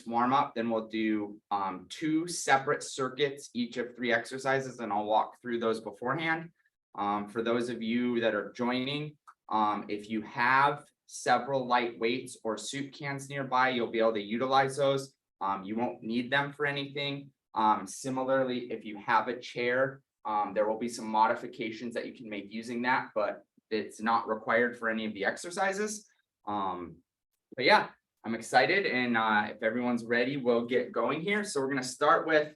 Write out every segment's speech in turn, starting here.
warm up, then we'll do 2 separate circuits, each of 3 exercises, and I'll walk through those beforehand. For those of you that are joining, if you have several light weights or soup cans nearby, you'll be able to utilize those. You won't need them for anything. Similarly, if you have a chair, there will be some modifications that you can make using that, but it's not required for any of the exercises. But yeah, I'm excited, and if everyone's ready, we'll get going here. So we're gonna start with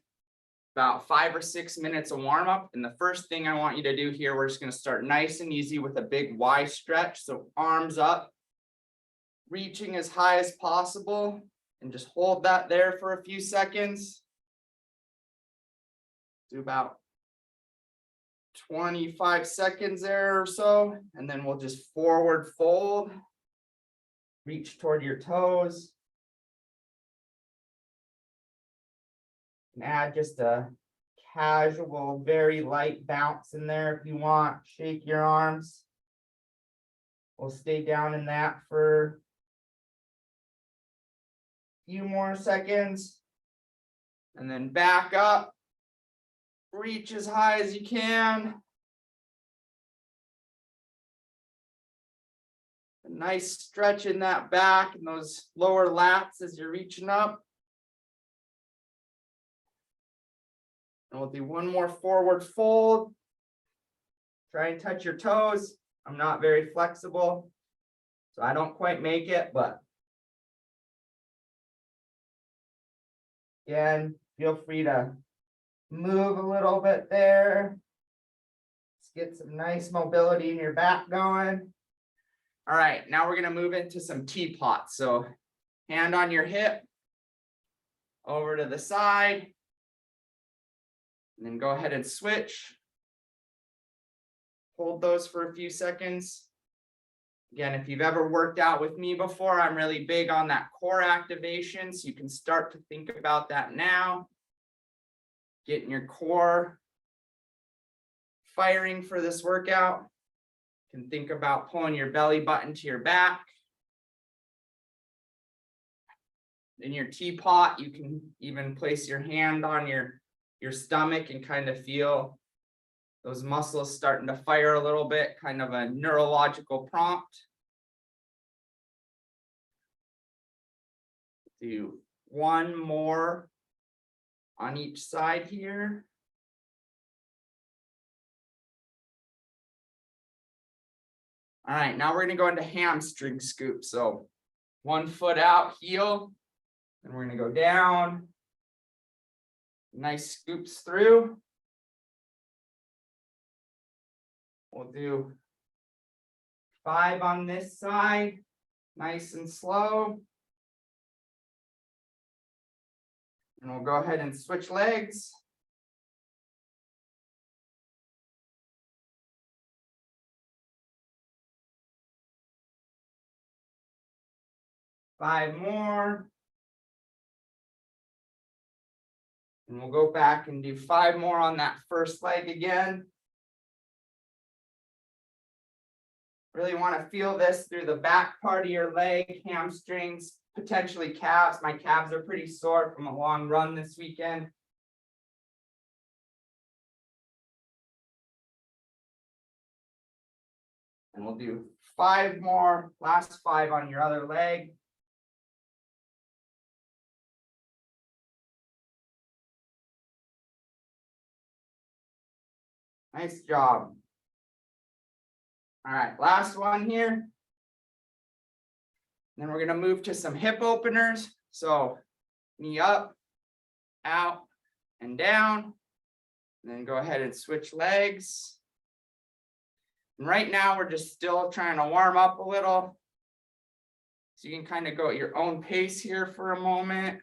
about 5 or 6 minutes of warm up. And the first thing I want you to do here, we're just gonna start nice and easy with a big Y stretch. So arms up, reaching as high as possible, and just hold that there for a few seconds. Do about 25 seconds there or so, and then we'll just forward fold. Reach toward your toes. And add just a casual, very light bounce in there if you want. Shake your arms. We'll stay down in that for a few more seconds. And then back up. Reach as high as you can. A nice stretch in that back and those lower lats as you're reaching up. And we'll do one more forward fold. Try and touch your toes. I'm not very flexible, so I don't quite make it, but again, feel free to move a little bit there. Let's get some nice mobility in your back going. All right, now we're gonna move into some teapots. So hand on your hip, over to the side, and then go ahead and switch. Hold those for a few seconds. Again, if you've ever worked out with me before, I'm really big on that core activation, so you can start to think about that now. Getting your core firing for this workout. You can think about pulling your belly button to your back. In your teapot, you can even place your hand on your stomach and kind of feel those muscles starting to fire a little bit, kind of a neurological prompt. Do one more on each side here. All right, now we're gonna go into hamstring scoop. So 1 foot out, heel, and we're gonna go down. Nice scoops through. We'll do 5 on this side, nice and slow. And we'll go ahead and switch legs. Five more. And we'll go back and do 5 more on that first leg again. Really want to feel this through the back part of your leg, hamstrings, potentially calves. My calves are pretty sore from a long run this weekend. And we'll do 5 more, last 5 on your other leg. Nice job. All right, last one here. Then we're gonna move to some hip openers. So knee up, out, and down. And then go ahead and switch legs. And right now we're just still trying to warm up a little. So you can kind of go at your own pace here for a moment.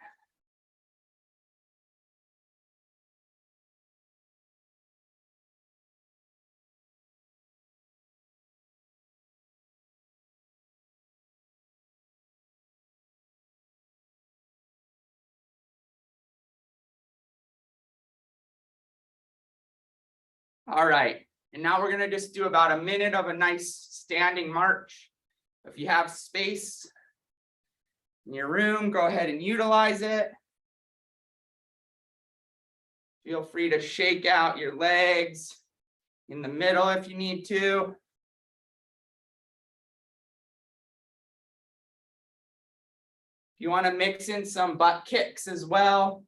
All right, and now we're gonna just do about a minute of a nice standing march. If you have space, in your room, go ahead and utilize it. Feel free to shake out your legs in the middle if you need to. If you want to mix in some butt kicks as well,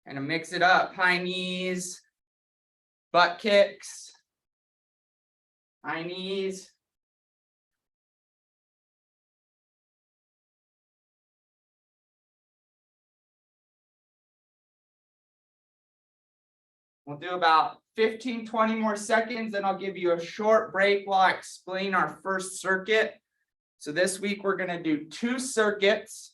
and mix it up, high knees, butt kicks, high knees. We'll do about 15-20 more seconds, and I'll give you a short break while I explain our first circuit. So this week we're going to do 2 circuits.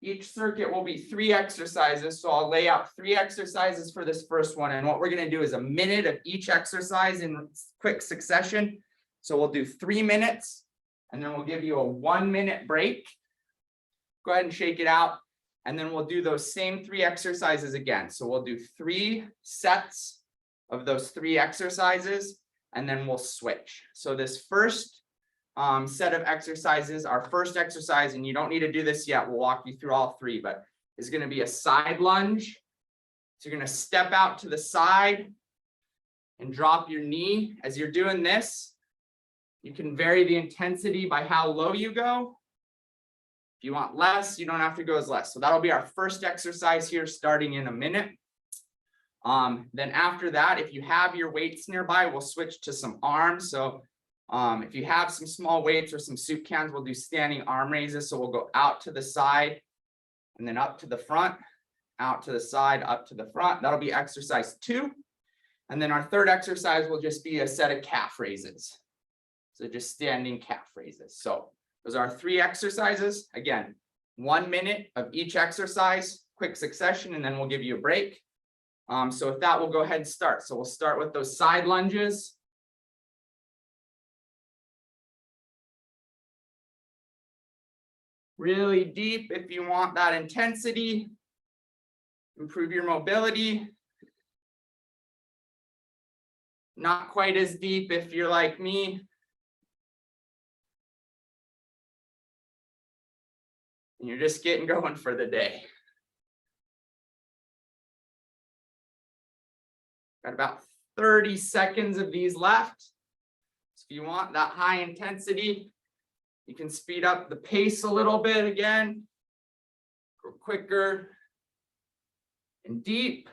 Each circuit will be 3 exercises. So I'll lay out 3 exercises for this first one. And what we're going to do is a minute of each exercise in quick succession. So we'll do 3 minutes, and then we'll give you a 1-minute break. Go ahead and shake it out. And then we'll do those same 3 exercises again. So we'll do 3 sets of those 3 exercises, and then we'll switch. So this first set of exercises, our first exercise, and you don't need to do this yet, we'll walk you through all 3, but is going to be a side lunge. So you're going to step out to the side and drop your knee. As you're doing this, you can vary the intensity by how low you go. If you want less, you don't have to go as less. So that'll be our first exercise here, starting in a minute. Then after that, if you have your weights nearby, we'll switch to some arms. So if you have some small weights or some soup cans, we'll do standing arm raises. So we'll go out to the side and then up to the front, out to the side, up to the front. That'll be exercise 2. And then our third exercise will just be a set of calf raises. So just standing calf raises. So those are 3 exercises. Again, 1 minute of each exercise, quick succession, and then we'll give you a break. So with that, we'll go ahead and start. So we'll start with those side lunges. Really deep if you want that intensity. Improve your mobility. Not quite as deep if you're like me. And you're just getting going for the day. Got about 30 seconds of these left. So if you want that high intensity, you can speed up the pace a little bit again. Go quicker and deep.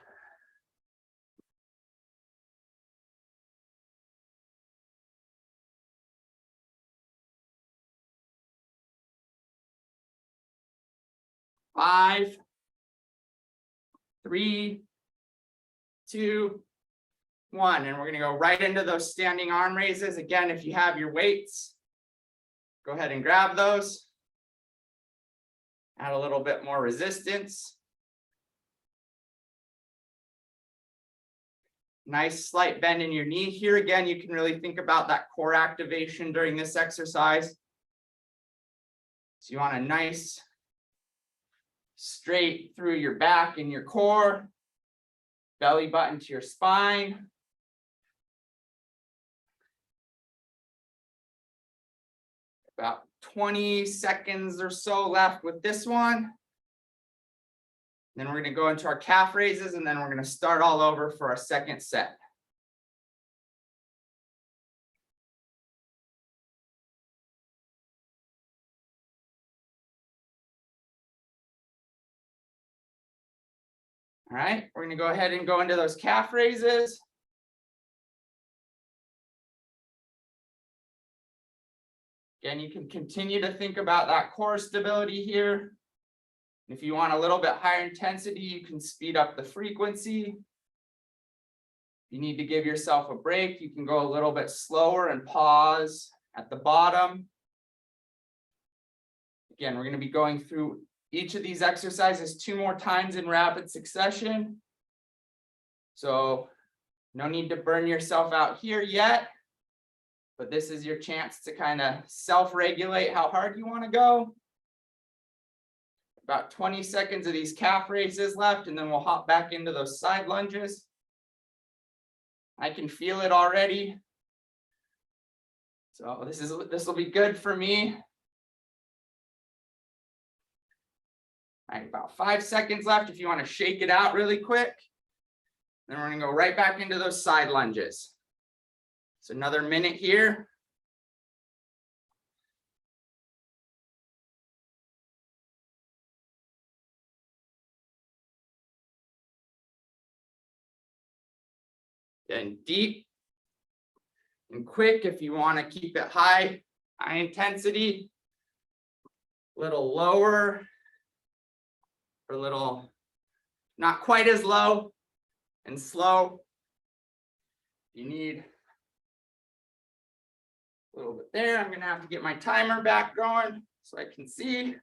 Five, 3, 2, 1. And we're going to go right into those standing arm raises. Again, if you have your weights, go ahead and grab those. Add a little bit more resistance. Nice slight bend in your knee. Here again, you can really think about that core activation during this exercise. So you want a nice straight through your back and your core, belly button to your spine. About 20 seconds or so left with this one. Then we're going to go into our calf raises, and then we're going to start all over for our second set. All right, we're going to go ahead and go into those calf raises. Again, you can continue to think about that core stability here. If you want a little bit higher intensity, you can speed up the frequency. If you need to give yourself a break, you can go a little bit slower and pause at the bottom. Again, we're going to be going through each of these exercises 2 more times in rapid succession. So no need to burn yourself out here yet, but this is your chance to kind of self-regulate how hard you want to go. About 20 seconds of these calf raises left, and then we'll hop back into those side lunges. I can feel it already. So this will be good for me. All right, about 5 seconds left if you want to shake it out really quick. Then we're going to go right back into those side lunges. So another minute here. And deep and quick if you want to keep it high intensity. A little lower, or a little not quite as low and slow. You need a little bit there. I'm going to have to get my timer back going so I can see.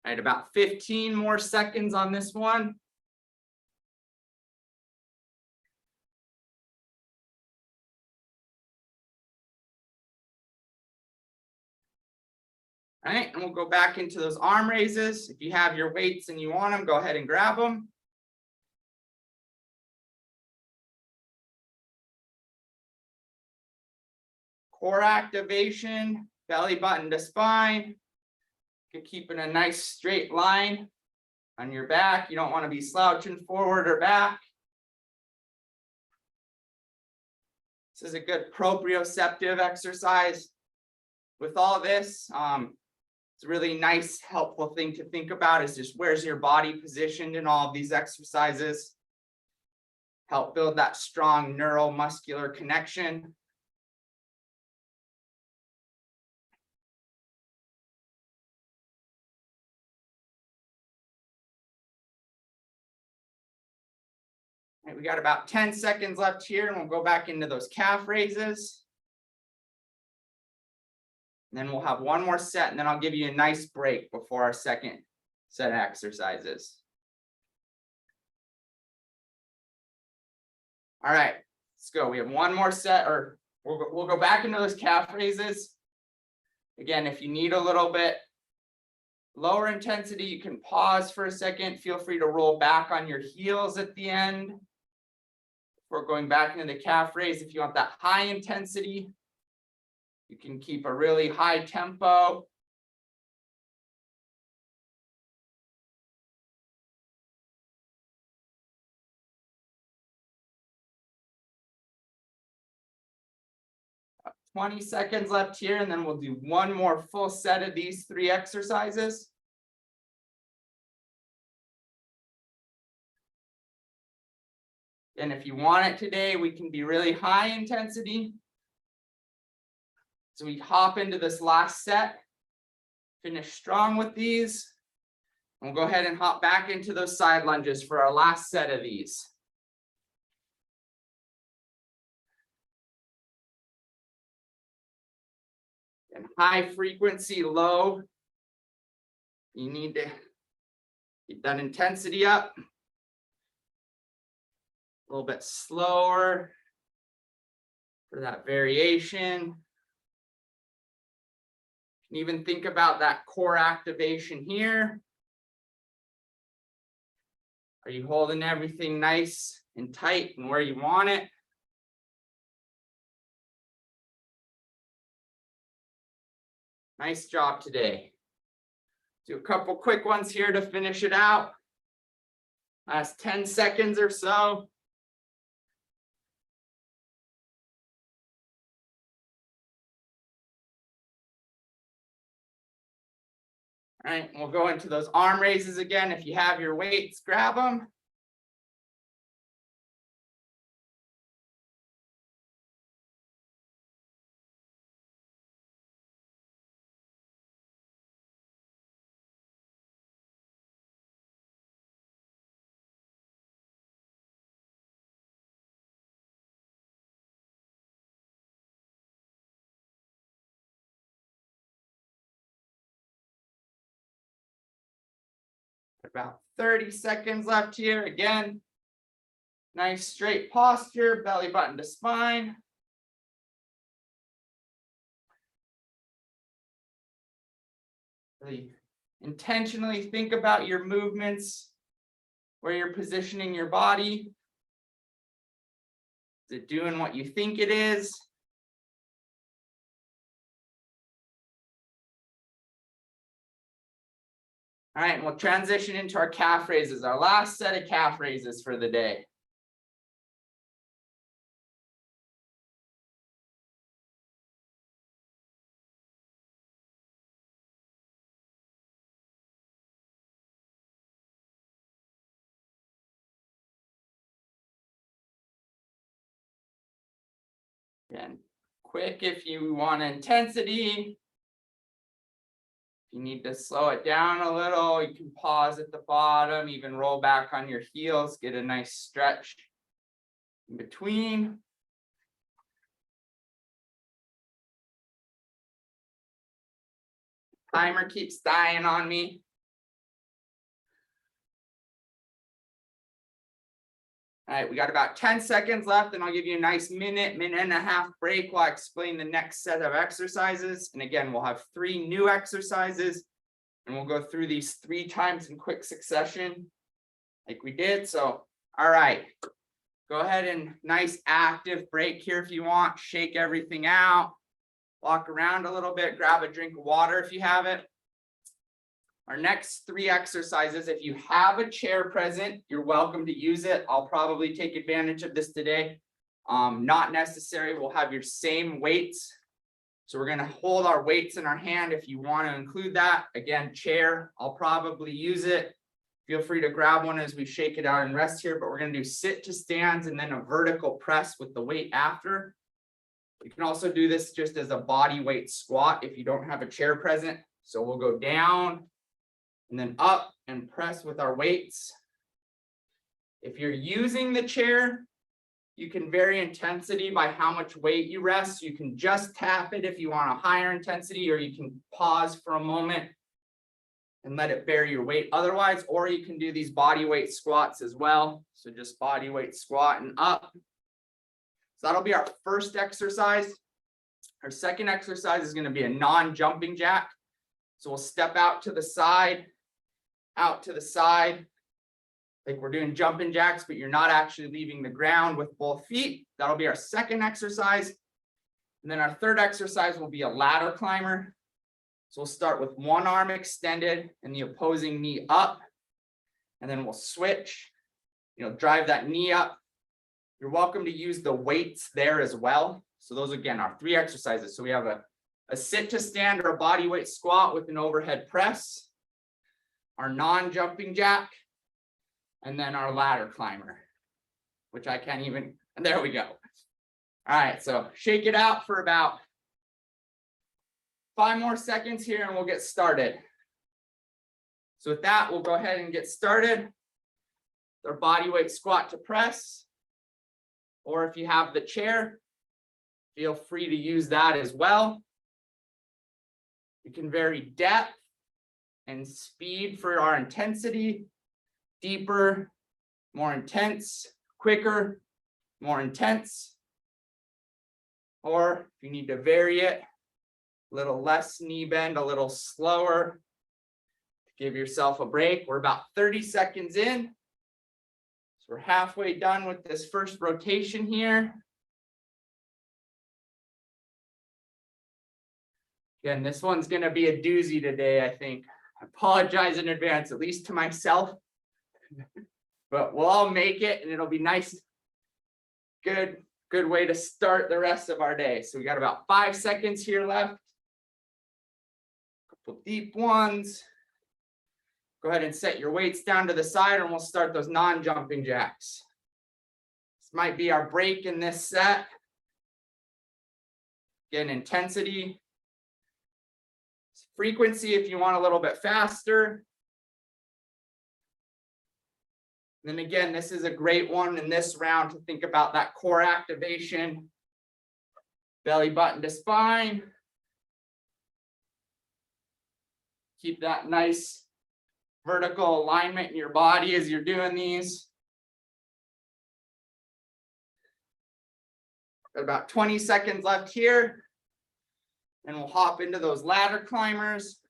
All right, about 15 more seconds on this one. All right, and we'll go back into those arm raises. If you have your weights and you want them, go ahead and grab them. Core activation, belly button to spine. You can keep in a nice straight line on your back. You don't want to be slouching forward or back. This is a good proprioceptive exercise. With all this, it's a really nice, helpful thing to think about is just where's your body positioned in all of these exercises. Help build that strong neuromuscular connection. Right, we got about 10 seconds left here, and we'll go back into those calf raises. And then we'll have one more set, and then I'll give you a nice break before our second set of exercises. All right, let's go. We have one more set, or we'll go back into those calf raises. Again, if you need a little bit lower intensity, you can pause for a second. Feel free to roll back on your heels at the end. Before going back into the calf raise, if you want that high intensity, you can keep a really high tempo. About 20 seconds left here, and then we'll do one more full set of these 3 exercises. And if you want it today, we can be really high intensity. So we hop into this last set, finish strong with these. We'll go ahead and hop back into those side lunges for our last set of these. And high frequency, low. You need to keep that intensity up. A little bit slower for that variation. You can even think about that core activation here. Are you holding everything nice and tight and where you want it? Nice job today. Do a couple quick ones here to finish it out. Last 10 seconds or so. All right, we'll go into those arm raises again. If you have your weights, grab them. About 30 seconds left here. Again, nice straight posture, belly button to spine. Really intentionally think about your movements, where you're positioning your body. Is it doing what you think it is? All right, and we'll transition into our calf raises, our last set of calf raises for the day. Again, quick if you want intensity. If you need to slow it down a little, you can pause at the bottom, even roll back on your heels, get a nice stretch in between. Timer keeps dying on me. All right, we got about 10 seconds left, and I'll give you a nice minute and a half break while I explain the next set of exercises. And again, we'll have 3 new exercises, and we'll go through these 3 times in quick succession like we did. So, all right, go ahead and nice active break here if you want. Shake everything out, walk around a little bit, grab a drink of water if you have it. Our next 3 exercises, if you have a chair present, you're welcome to use it. I'll probably take advantage of this today. Not necessary, we'll have your same weights. So we're gonna hold our weights in our hand if you want to include that. Again, chair, I'll probably use it. Feel free to grab one as we shake it out and rest here, but we're gonna do sit to stands and then a vertical press with the weight after. You can also do this just as a body weight squat if you don't have a chair present. So we'll go down and then up and press with our weights. If you're using the chair, you can vary intensity by how much weight you rest. You can just tap it if you want a higher intensity, or you can pause for a moment and let it bear your weight otherwise, or you can do these body weight squats as well. So just body weight squat and up. So that'll be our first exercise. Our second exercise is going to be a non-jumping jack. So we'll step out to the side, like we're doing jumping jacks, but you're not actually leaving the ground with both feet. That'll be our second exercise. And then our third exercise will be a ladder climber. So we'll start with one arm extended and the opposing knee up, and then we'll switch, drive that knee up. You're welcome to use the weights there as well. So those, again, are 3 exercises. So we have a sit to stand or a body weight squat with an overhead press, our non-jumping jack, and then our ladder climber, which I can't even, and there we go. All right, so shake it out for about 5 more seconds here and we'll get started. So with that, we'll go ahead and get started. Our body weight squat to press, or if you have the chair, feel free to use that as well. You can vary depth and speed for our intensity. Deeper, more intense, quicker, more intense. Or if you need to vary it, a little less knee bend, a little slower. Give yourself a break. We're about 30 seconds in. So we're halfway done with this first rotation here. Again, this one's going to be a doozy today, I think. I apologize in advance, at least to myself. But we'll all make it, and it'll be nice. Good way to start the rest of our day. So we got about 5 seconds here left. Couple deep ones. Go ahead and set your weights down to the side, and we'll start those non-jumping jacks. This might be our break in this set. Again, intensity. Frequency if you want a little bit faster. Then again, this is a great one in this round to think about that core activation. Belly button to spine. Keep that nice vertical alignment in your body as you're doing these. Got about 20 seconds left here. And we'll hop into those ladder climbers.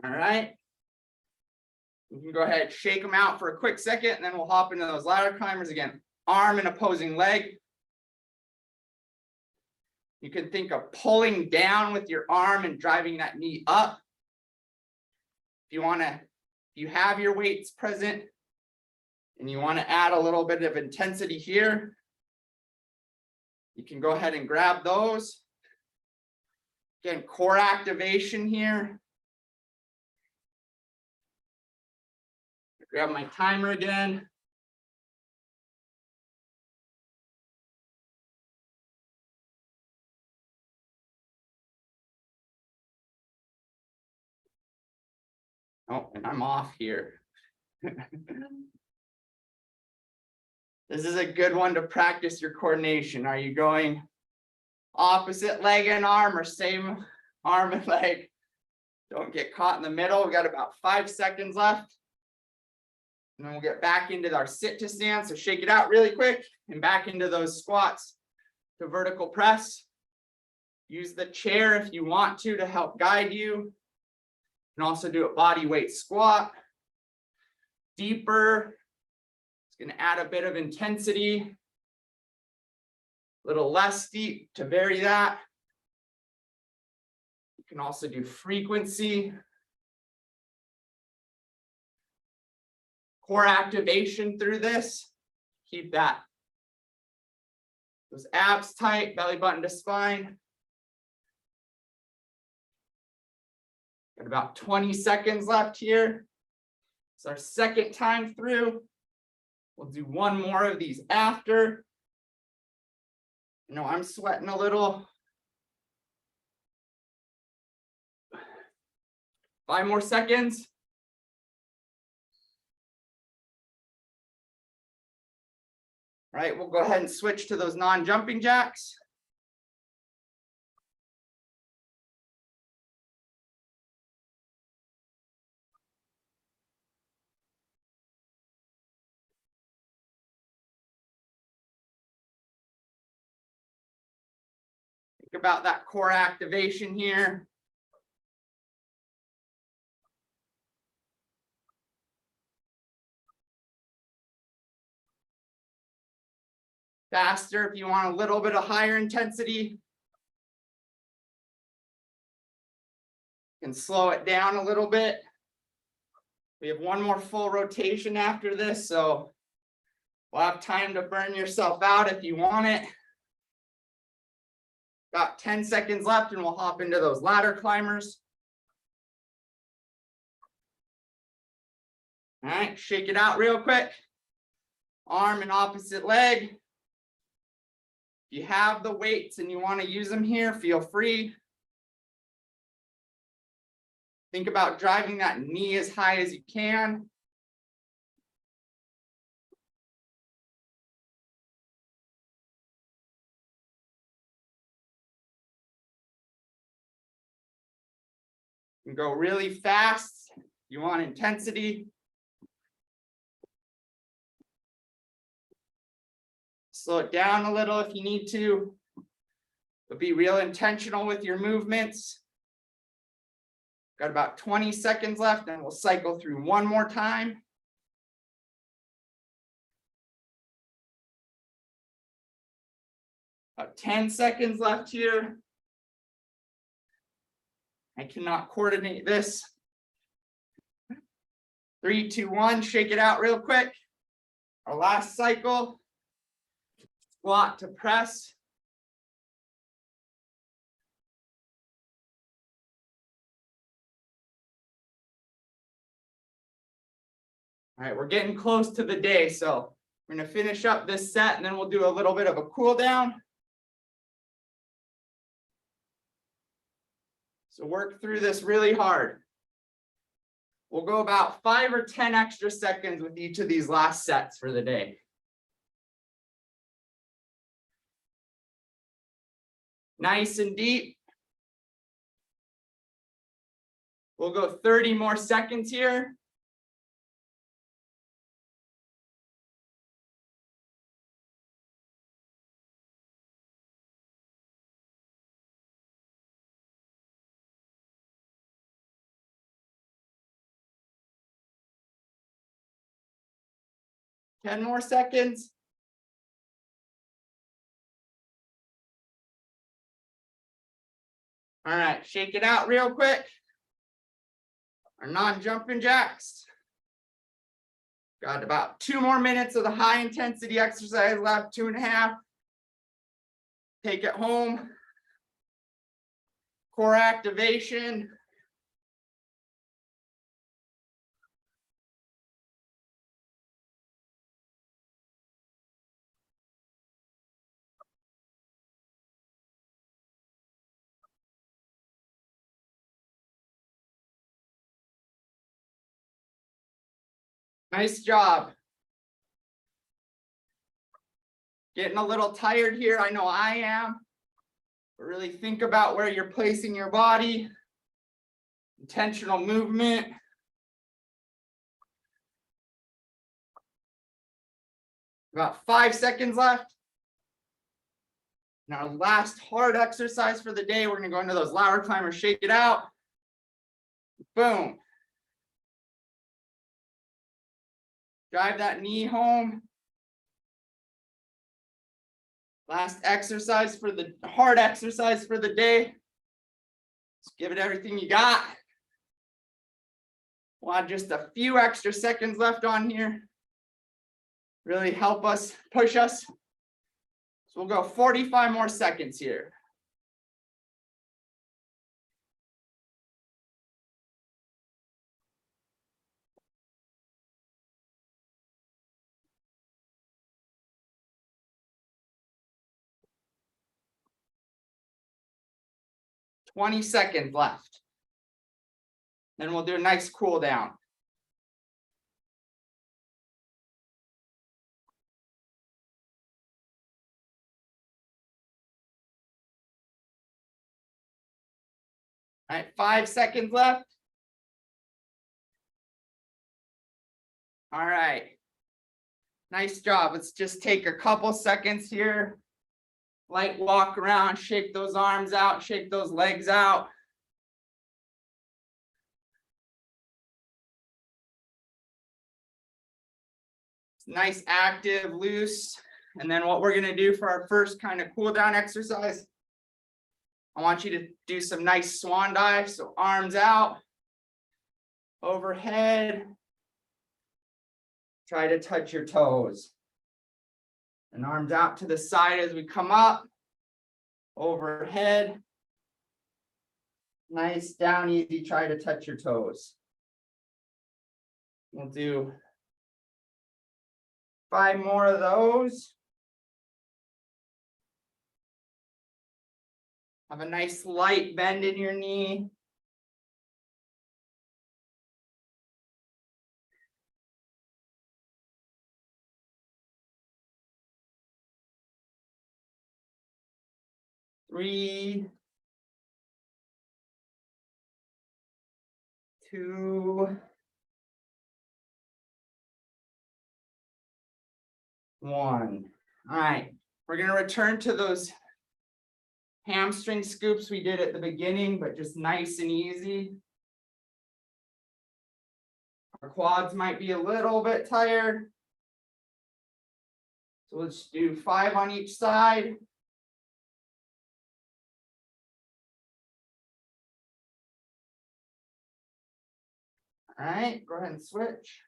All right. You can go ahead, shake them out for a quick second, and then we'll hop into those ladder climbers again. Arm and opposing leg. You can think of pulling down with your arm and driving that knee up. If you have your weights present and you want to add a little bit of intensity here, you can go ahead and grab those. Again, core activation here. Grab my timer again. Oh, and I'm off here. This is a good one to practice your coordination. Are you going opposite leg and arm or same arm and leg? Don't get caught in the middle. We got about 5 seconds left. And then we'll get back into our sit to stand. So shake it out really quick and back into those squats to vertical press. Use the chair if you want to help guide you. You can also do a body weight squat. Deeper. It's going to add a bit of intensity. A little less deep to vary that. You can also do frequency. Core activation through this. Keep those abs tight, belly button to spine. Got about 20 seconds left here. It's our second time through. We'll do one more of these after. You know, I'm sweating a little. 5 more seconds. All right, we'll go ahead and switch to those non-jumping jacks. Think about that core activation here. Faster if you want a little bit of higher intensity. You can slow it down a little bit. We have one more full rotation after this, so we'll have time to burn yourself out if you want it. Got 10 seconds left and we'll hop into those ladder climbers. All right, shake it out real quick. Arm and opposite leg. If you have the weights and you want to use them here, feel free. Think about driving that knee as high as you can. You can go really fast. You want intensity. Slow it down a little if you need to, but be real intentional with your movements. Got about 20 seconds left and we'll cycle through one more time. About 10 seconds left here. I cannot coordinate this. 3, 2, 1, shake it out real quick. Our last cycle. Squat to press. All right, we're getting close to the day, so we're going to finish up this set and then we'll do a little bit of a cool down. So work through this really hard. We'll go about 5 or 10 extra seconds with each of these last sets for the day. Nice and deep. We'll go 30 more seconds here. 10 more seconds. All right, shake it out real quick. Our non-jumping jacks. Got about 2 more minutes of the high intensity exercise left, 2.5. Take it home. Core activation. Nice job. Getting a little tired here. I know I am. But really think about where you're placing your body. Intentional movement. About 5 seconds left. And our last hard exercise for the day, we're going to go into those ladder climbers, shake it out. Boom. Drive that knee home. Last exercise for the hard exercise for the day. Just give it everything you got. We'll have just a few extra seconds left on here. Really help us, push us. So we'll go 45 more seconds here. $20 seconds left. Then we'll do a nice cool down. All right, 5 seconds left. All right. Nice job. Let's just take a couple seconds here. Light walk around, shake those arms out, shake those legs out. Nice, active, loose. And then what we're going to do for our first kind of cool down exercise, I want you to do some nice swan dive. So arms out, overhead. Try to touch your toes. And arms out to the side as we come up, overhead. Nice, down easy, try to touch your toes. We'll do 5 more of those. Have a nice light bend in your knee. Three, 2, 1. All right, we're going to return to those hamstring scoops we did at the beginning, but just nice and easy. Our quads might be a little bit tired. So let's do 5 on each side. All right, go ahead and switch.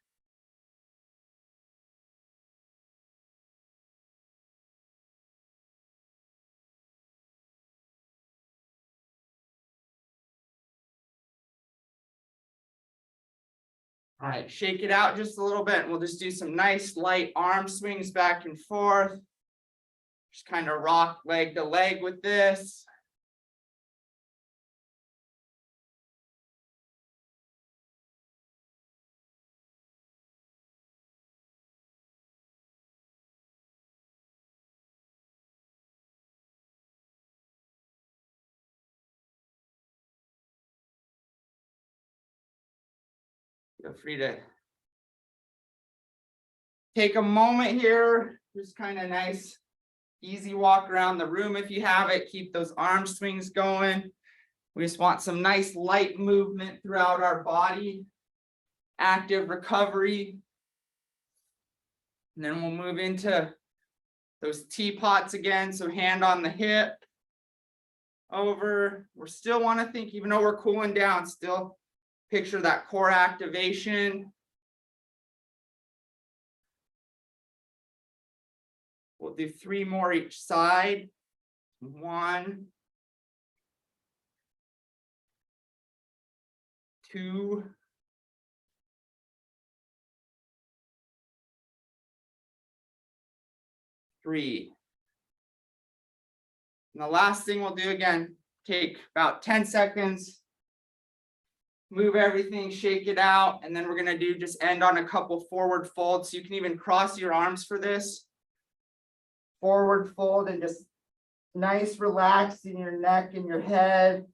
All right, shake it out just a little bit. We'll just do some nice light arm swings back and forth. Just kind of rock leg to leg with this. Feel free to take a moment here, just kind of nice, easy walk around the room if you have it. Keep those arm swings going. We just want some nice light movement throughout our body. Active recovery. And then we'll move into those teapots again. So hand on the hip. Over. We still want to think, even though we're cooling down, still picture that core activation. We'll do 3 more each side. 1, 2, 3. And the last thing we'll do again, take about 10 seconds, move everything, shake it out, and then we're gonna do just end on a couple forward folds. So you can even cross your arms for this. Forward fold and just nice relaxing your neck and your head,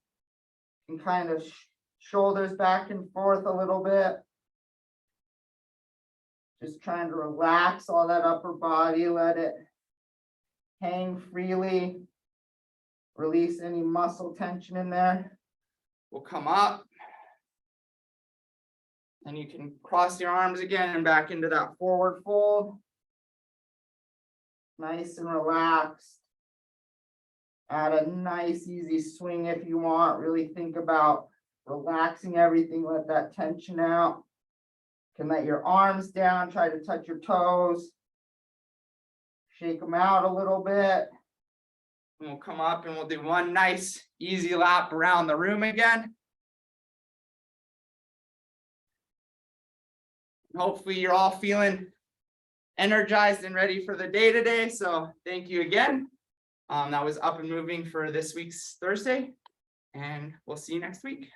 and kind of shoulders back and forth a little bit. Just trying to relax all that upper body, let it hang freely. Release any muscle tension in there. We'll come up. And you can cross your arms again and back into that forward fold. Nice and relaxed. Add a nice easy swing if you want. Really think about relaxing everything, let that tension out. You can let your arms down, try to touch your toes. Shake them out a little bit. And we'll come up and we'll do one nice easy lap around the room again. Hopefully you're all feeling energized and ready for the day today. So thank you again. That was Up and Moving for this week's Thursday, and we'll see you next week.